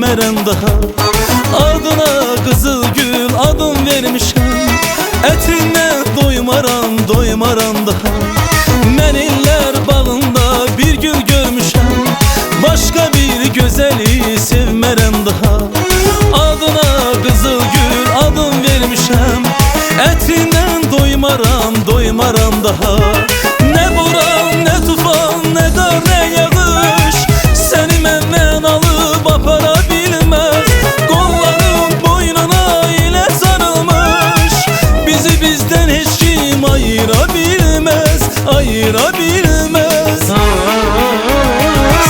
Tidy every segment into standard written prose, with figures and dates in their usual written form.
sevmeren daha. Adına Kızılgül adım vermişəm, ətinə doymaram, doymaram daha. Mən illər bağında bir gül görmüşəm, başqa bir gözəli sevmərəm daha. Adına Kızılgül adım vermişəm, ətindən doymaram, doymaram daha. Nə boran, nə tufan, nə qar, nə yağış səni məndən alıb apara bilməz. Qollarım boynuna ilə sarılmış, bizi bizdən heç kim ayıra bilməz, ayıra bilməz.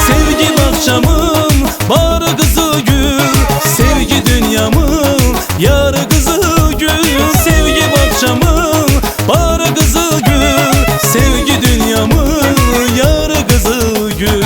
Sevgi bağçamın barı Kızılgül, sevgi dünyamın yarı Kızılgül. Sevgi bağçamın barı Kızılgül, sevgi dünyamın yarı Kızılgül.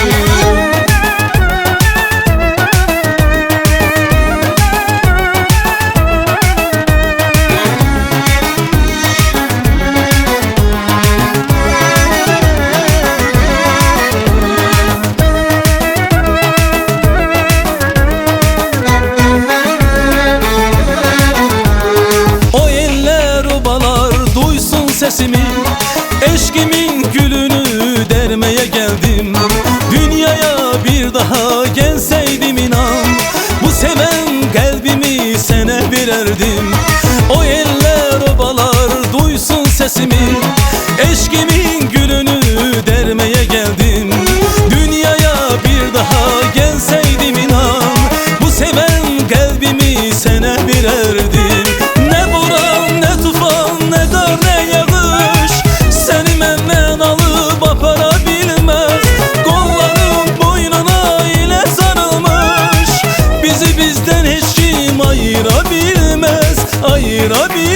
Sesimi, eşkimin gülünü dermeye geldim. Dünyaya bir daha gelseydim inan, bu seven kalbimi sana verirdim. O eller obalar duysun sesimi, eşkimin gülünü dermeye geldim. Dünyaya bir daha gelseydim inan, bu seven kalbimi sana verirdim. Ne buram, ne tufan, ne dar, ne yağış seni məndən alıb apara bilməz. Qollarım boynuna ilə sarılmış, bizi bizdən heç kim ayıra bilməz, ayıra bilməz.